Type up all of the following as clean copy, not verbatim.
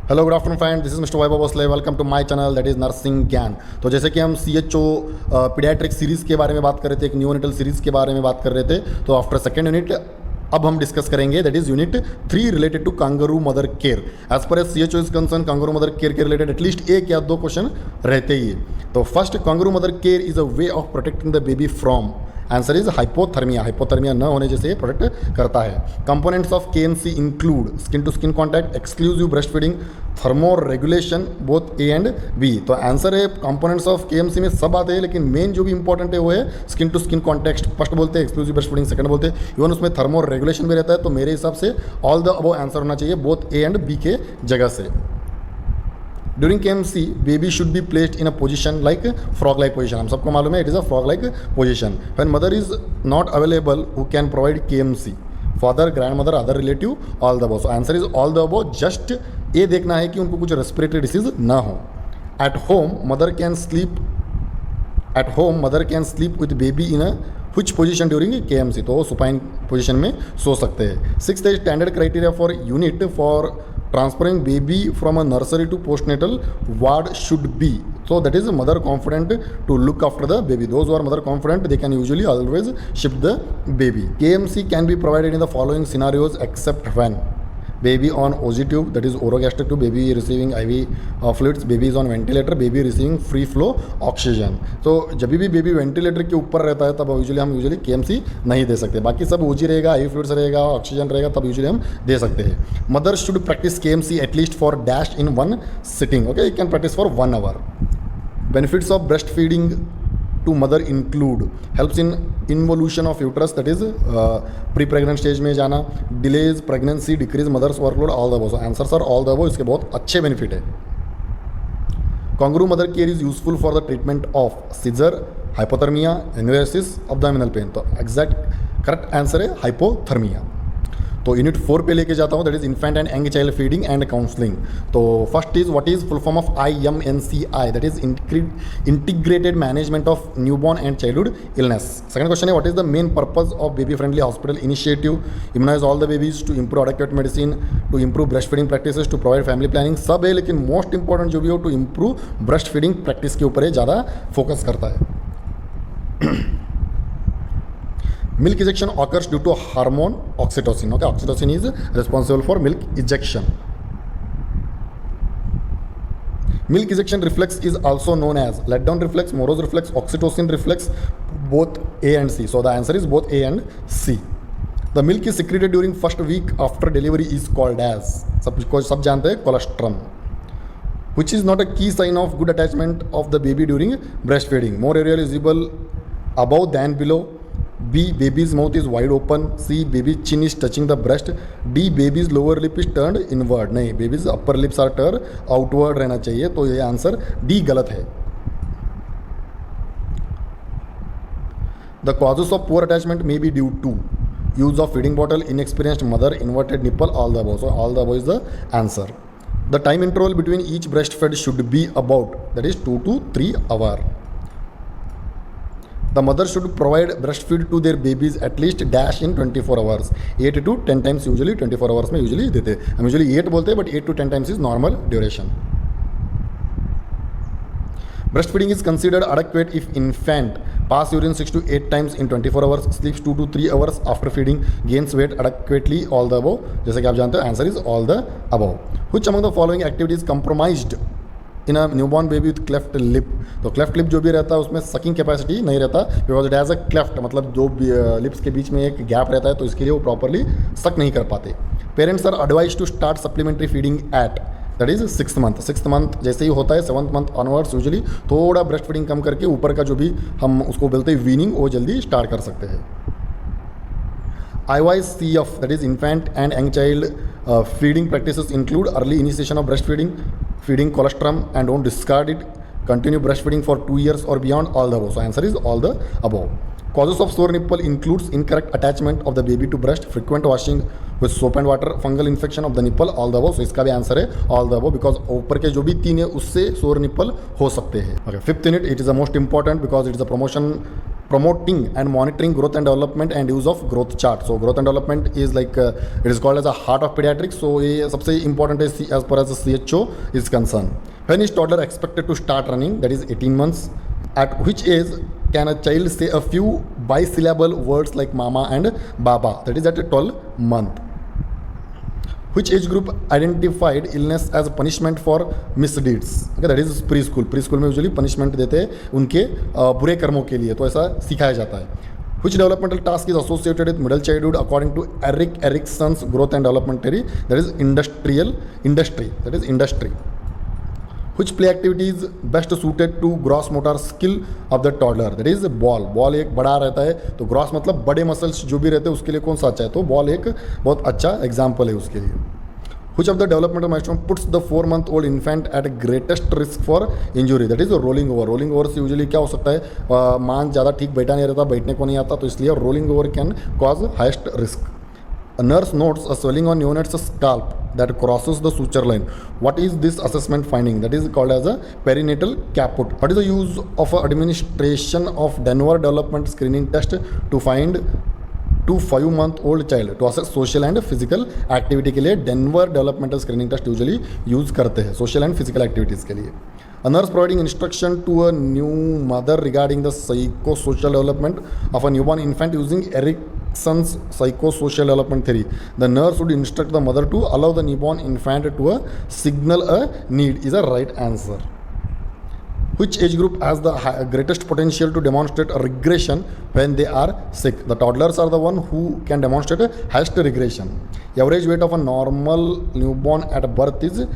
Hello good afternoon friend, this is mister Vaibhav Bhosale. Welcome to my channel that is nursing Gyan. तो जैसे कि हम CHO paediatric series के बारे में बात कर रहे थे, एक न्यूनेटल सीरीज़ के बारे में बात कर रहे थे। तो आफ्टर सेकेंड यूनिट अब हम डिस्कस करेंगे that is unit 3 related to kangaroo mother care. As far as CHO is concern, kangaroo mother care के रिलेटेड एटलीस्ट एक या दो क्वेश्चन रहते ही है। तो first, kangaroo mother care is a way of protecting the baby from, answer is hypothermia. Hypothermia न होने जैसे प्रोटेक्ट करता है। Components of KMC include skin to skin contact, exclusive breast feeding, thermo regulation, both A and B। तो answer है components of KMC में सब आते हैं, लेकिन मेन जो भी इंपॉर्टेंट है वो है skin to skin contact first बोलते हैं, एक्सक्लूसिव ब्रेस्ट फीडिंग सेकंड बोलते हैं, इवन उसमें थर्मो रेगुलेशन भी रहता है। तो मेरे हिसाब से ऑल द अबव आंसर होना चाहिए बोथ A एंड B के जगह से। During KMC baby should be placed in a position like frog like position. हम सबको मालूम है it is a frog like position. When mother is not available who can provide KMC, father, grand mother, other relative, all the above. So answer is all the above. Just ये देखना है कि उनको कुछ रेस्पिरेटरी डिसीज ना हो। At home mother can sleep with baby in a which position during KMC, तो supine position में सो सकते हैं। सिक्स्थ है standard criteria for unit for transferring baby from a nursery to postnatal ward should be, so that is mother confident to look after the baby. Those who are mother confident, they can usually always ship the baby. KMC can be provided in the following scenarios except when baby on OG tube, that is orogastric tube, baby receiving IV fluids, baby is on ventilator, baby receiving free flow oxygen. तो जब भी baby ventilator के ऊपर रहता है तब हम usually KMC नहीं दे सकते। बाकी सब OG रहेगा, IV फ्लूइड्स रहेगा, ऑक्सीजन रहेगा, तब यूजुअली हम दे सकते हैं। Mother should practise KMC at least for dash in 1 sitting. Okay, you can practise for 1 hour. Benefits of breast feeding to mother include helps in involution of uterus, that is pre pregnant stage में जाना, delays pregnancy, decrease mother's workload, all the above. Answers are all the above. इसके बहुत अच्छे benefit है। Kangaroo mother care is useful for the treatment of seizure, hypothermia, enuresis, abdominal pain. तो exact correct answer है hypothermia. तो unit 4 पे लेके जाता हूँ, that is infant and young child feeding and counselling. तो first is what is full form of IMNCI, that is integrated management of newborn and childhood illness. Second question है what is the main purpose of baby friendly hospital initiative, immunise all the babies, to improve adequate medicine, to improve breast feeding practices, to provide family planning. सब है, लेकिन most important जो भी हो to improve breast feeding practice के ऊपर ज़्यादा focus करता है। Milk ejection occurs due to hormone oxytocin. Okay, oxytocin is responsible for milk ejection. Milk ejection reflex is also known as letdown reflex, Morose reflex, oxytocin reflex, both A and C. So the answer is both A and C. The milk is secreted during first week after delivery is called as, सब जानते हैं, colostrum, which is not a key sign of good attachment of the baby during breastfeeding. More areola is visible above than below. B, baby's mouth is wide open. C, baby's chin is touching the breast. D, baby's lower lip is turned inward. नहीं, baby's upper lips are turned outward रहना चाहिए। तो ये answer D गलत है। The causes of poor attachment may be due to use of feeding bottle, inexperienced mother, inverted nipple, all the above. So all the above is the answer. The time interval between each breastfed should be about, that is 2 to 3 hours. The mother should provide breastfeed to their babies at least dash in 24 hours. 8 to 10 times usually 24 hours में usually देते हैं। हम usually 8 बोलते हैं, but 8 to 10 times is normal duration. Breastfeeding is considered adequate if infant pass urine 6 to 8 times in 24 hours, sleeps 2 to 3 hours after feeding, gains weight adequately, all the above. जैसे कि आप जानते हो, answer is all the above. Which among the following activities compromised in a newborn baby with cleft lip? तो cleft lip जो भी रहता है उसमें सकिंग कैपेसिटी नहीं रहता, because it has a cleft, मतलब जो लिप्स के बीच में एक गैप रहता है, तो इसके लिए वो प्रॉपरली सक नहीं कर पाते। Parents are advise to start supplementary feeding at, that is 6th month. 6th month जैसे ही होता है 7th मंथ ऑनवर्ड्स यूजुअली थोड़ा ब्रेस्ट फीडिंग कम करके ऊपर का जो भी हम उसको बोलते हैं वीनिंग, वो जल्दी स्टार्ट कर सकते हैं। IYCF, that is infant and young child feeding practices include early initiation of breastfeeding, feeding colostrum, and don't discard it. Continue breastfeeding for 2 years or beyond, all the above. So answer is all the above. Causes of sore nipple includes incorrect attachment of the baby to breast, frequent washing with soap and water, fungal infection of the nipple, all the above. So इसका भी answer है all the above, because ऊपर के जो भी 3 है उससे sore nipple हो सकते हैं। Okay, 5th unit, it is the most important because it is a promotion promoting and monitoring growth and development and use of growth chart. So growth and development is like it is called as a heart of pediatrics. So ये सबसे important है as far as the CHO is concerned. When is toddler expected to start running? That is 18 months. At which age can a child say a few bisyllable words like mama and baba? That is at 12 month. Which age group identified illness as a punishment for misdeeds? Okay, that is preschool. Preschool में usually punishment देते हैं उनके बुरे कर्मों के लिए, तो ऐसा सिखाया जाता है. Which developmental task is associated with middle childhood according to Erik Erikson's growth and development theory? That is industry. That is industry. Which play activity is best suited to gross motor skill of the toddler? That is ball एक बड़ा रहता है, तो gross मतलब बड़े muscles जो भी रहते हैं उसके लिए कौन सा अच्छा है, तो बॉल एक बहुत अच्छा एग्जाम्पल है उसके लिए. Which of the developmental milestone puts the 4-month-old infant at greatest risk for injury? That is rolling over. Rolling over से यूजुअली क्या हो सकता है, मान ज़्यादा ठीक बैठा नहीं रहता, बैठने को नहीं आता, तो इसलिए rolling over can cause highest risk. A nurse notes a swelling on neonat's scalp that crosses the suture line. What is this assessment finding? That is called as a perinatal caput. What is the use of administration of Denver development screening test to find to 5-month-old child to assess social and physical activity के लिए Denver developmental screening test usually use करते हैं social and physical activities के लिए. A nurse providing instruction to a new mother regarding the psychosocial development of a newborn infant using Erikson's psychosocial development theory. The nurse would instruct the mother to allow the newborn infant to signal a need is a right answer. Which age group has the greatest potential to demonstrate a regression when they are sick? The toddlers are the one who can demonstrate a highest regression. Average weight of a normal newborn at birth is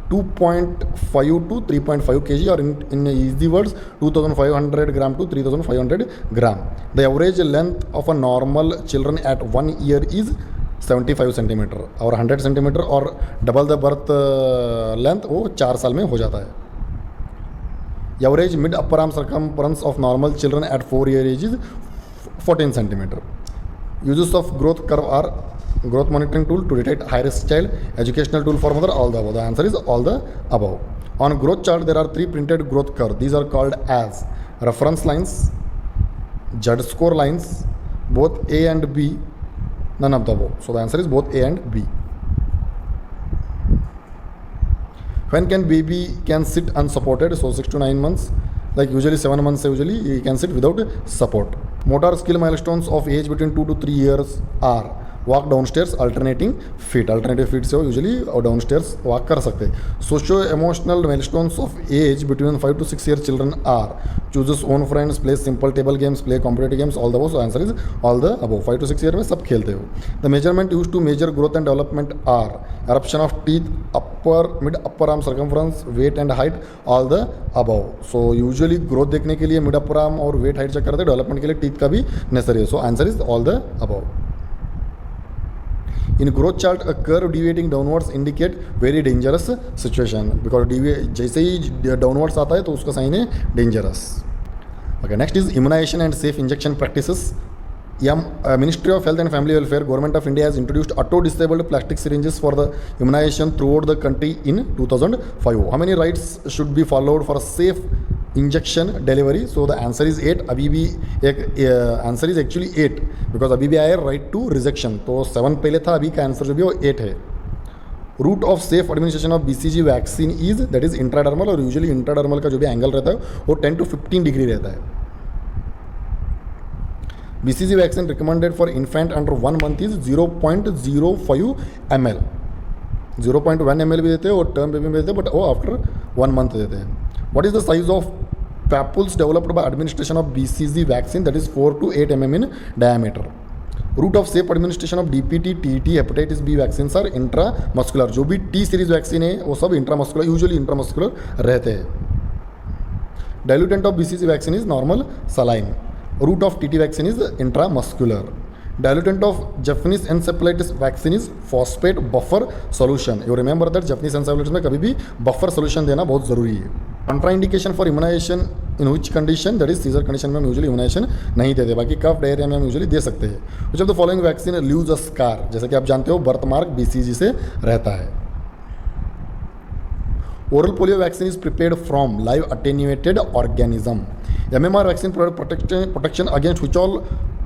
2.5 to 3.5 kg, or in easy words 2500 gram to 3500 gram. The average length of a normal children at 1 year is 75 centimetre, और 100 centimetre और double the birth length वो 4 साल में हो जाता है. Average mid upper arm circumference of normal children at 4 year age is 14 centimeter. Uses of growth curve are growth monitoring tool to detect high risk child, educational tool for mother, all the above. The answer is all the above. On growth chart there are 3 printed growth curve. These are called as reference lines, Z-score lines, both A and B, none of the above. So the answer is both A and B. When can baby can sit unsupported? So 6 to 9 months, like usually 7 months usually he can sit without support. Motor skill milestones of age between 2 to 3 years are walk downstairs alternating feet. Alternative feet से usually downstairs walk कर सकते हैं. Socio emotional milestones of age between 5 to 6 year children are chooses own friends, plays simple table games, play competitive games, all the above. So answer is all the above. 5 to 6 year में सब खेलते हो. The measurement used to measure growth and development are eruption of teeth, mid upper arm circumference, weight and height, all the above. So usually growth देखने के लिए mid upper arm और weight height check करते हैं. Development के लिए teeth का भी necessary है. So answer is all the above. In growth chart, a curve deviating downwards indicate very dangerous situation, because जैसे ही downwards आता है तो उसका साइन है dangerous. Okay, next is immunization and safe injection practices. Ministry of Health and Family Welfare, Government of India has introduced auto-disabled plastic syringes for the immunization throughout the country in 2005. How many rights should be followed for a safe injection delivery? So the answer is 8. अभी भी एक answer is actually 8, because अभी भी आया right to rejection. तो 7 पहले था, अभी का आंसर जो भी वो 8 है. Route of safe administration of BCG vaccine is, that is intradermal, और यूजुअली इंट्राडर्मल का जो भी एंगल रहता है वो 10 to 15 डिग्री रहता है. BCG vaccine recommended for infant under 1 month is 0.05 ml. 0.1 ml भी देते हैं और टर्म बेबी में देते हैं, बट वो आफ्टर 1 month देते हैं. What is the size of papules developed by administration of BCG vaccine? That is 4 to 8 mm in diameter. Route of safe administration of DPT, TT, hepatitis B vaccines are intramuscular. जो भी T series vaccine है वो सब intramuscular, usually intramuscular रहते हैं. Diluent of BCG vaccine is normal saline. Route of TT vaccine is intramuscular. Diluent of Japanese encephalitis vaccine is phosphate buffer solution. You remember that Japanese encephalitis में कभी भी buffer solution देना बहुत ज़रूरी है. Contraindication for immunization in which condition? That is seizure condition में हम usually immunisation नहीं देते, बाकी कफ डायरिया में हम यूजुअली दे सकते हैं. Which of the following vaccine leaves a scar? जैसा कि आप जानते हो बर्थमार्क BCG से रहता है. Oral polio vaccine is prepared from live attenuated organism. MMR vaccine provide protection against which all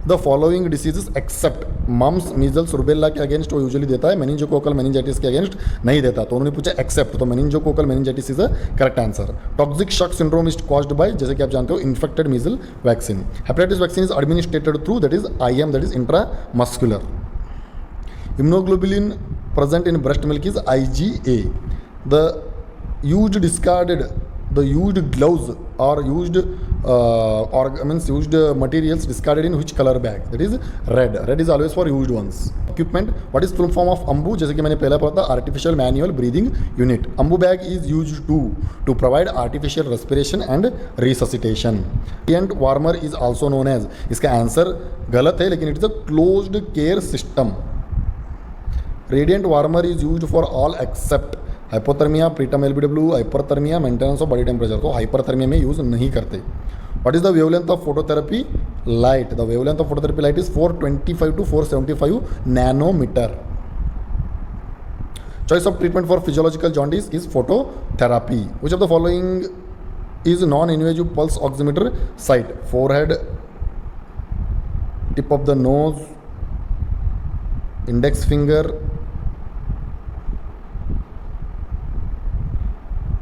the following diseases except mumps measles rubella के against वो यूजुअली देता है, मेनिंजोकोकल मेनिंजाइटिस के अगेंस्ट नहीं देता. तो उन्होंने पूछा एक्सेप्ट, तो meningococcal meningitis is a correct answer. Toxic shock syndrome is caused by, जैसे कि आप जानते हो, infected measle vaccine. Hepatitis vaccine is administered through that is IM, that is intramuscular. Immunoglobulin present in breast milk is IgA. The used gloves or used materials discarded in which color bag? That is red. Red is always for used ones. Equipment. What is full form of AMBU? जैसे कि मैंने पहले पढ़ा था, Artificial Manual Breathing Unit. AMBU bag is used to provide artificial respiration and resuscitation. Radiant warmer is also known as. इसका answer गलत है, लेकिन it is a closed care system. Radiant warmer is used for all except hypothermia, preterm LBW, hyperthermia, maintenance of body temperature. तो hyperthermia में use नहीं करते. What is the wavelength of phototherapy light? The wavelength of phototherapy light is 425 to 475 nanometer. Choice of treatment for physiological jaundice is phototherapy. Which of the following is non-invasive pulse oximeter site? Forehead, tip of the nose, index finger,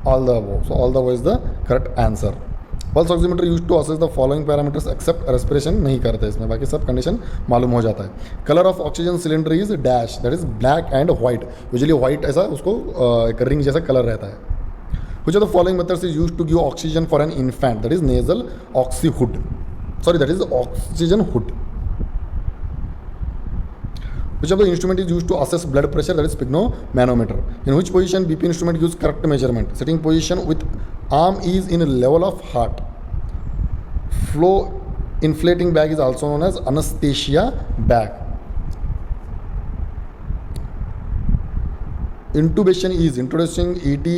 all the above. So all the above is the correct answer. Pulse oximeter used to assess the following parameters except respiration नहीं करते इसमें, बाकी सब condition मालूम हो जाता है. Colour of oxygen cylinder is dash, that is black and white. Usually white ऐसा उसको एक रिंग जैसा कलर रहता है. Which of the following methods is used to give oxygen for an infant? That is nasal oxyhood. Sorry, that is oxygen hood. Which of the instrument is used to assess blood pressure? That is sphygmomanometer. In which position BP instrument gives correct measurement? Sitting position with arm is in level of heart. Flow inflating bag is also known as anesthesia bag. Intubation is introducing ET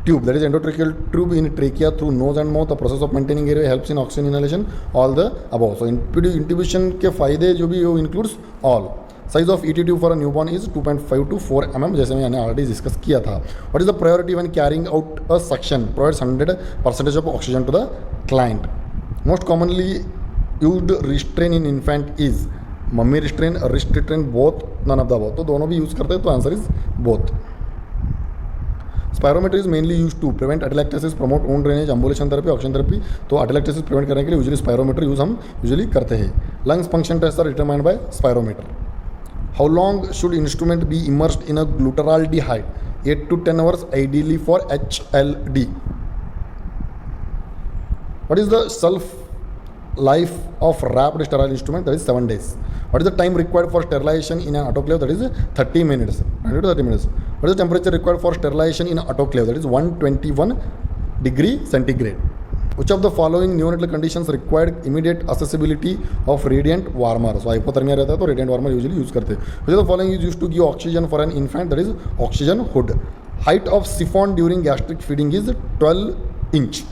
tube, that is endotracheal tube in trachea through nose and mouth. The process of maintaining airway helps in oxygen inhalation. All the above. So intubation के फायदे जो भी वो includes all. Size of ET tube for a newborn is 2.5 to 4 mm, जैसे मैंने already discuss किया था. What is the priority when carrying out a suction? Provides 100% of oxygen to the client. Most commonly used restraint in infant is mummy restraint, wrist restraint, both, none of the above. तो दोनों भी use करते हैं, तो answer is both. Spirometer is mainly use to prevent atelectasis, promote own drainage, ambulation therapy, oxygen therapy. तो atelectasis prevent करने के लिए यूजुअली स्पायरोमीटर यूज़ हम यूजुअली करते हैं. Lungs function test are determined by spirometer. How long should instrument be immersed in a glutaraldehyde? 8 to 10 hours, ideally for HLD. What is the shelf life of wrapped sterile instrument? That is 7 days. What is the time required for sterilization in an autoclave? That is 30 minutes. 20 to 30 minutes. What is the temperature required for sterilization in an autoclave? That is 121 degree centigrade. Which of the following neonatal conditions required immediate accessibility of radiant warmer? So hypothermia रहता है तो radiant warmer usually use करते हैं. Which of the following is used to give oxygen for an infant? That is oxygen hood. Height of siphon during gastric feeding is 12 inch.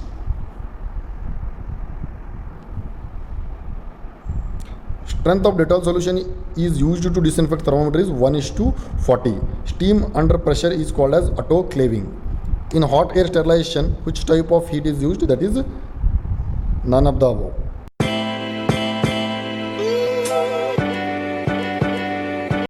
Strength of Dettol solution is used to disinfect thermometer is 1:40. Steam under pressure is called as autoclaving. In hot air sterilization, which type of heat is used? That is none of the above.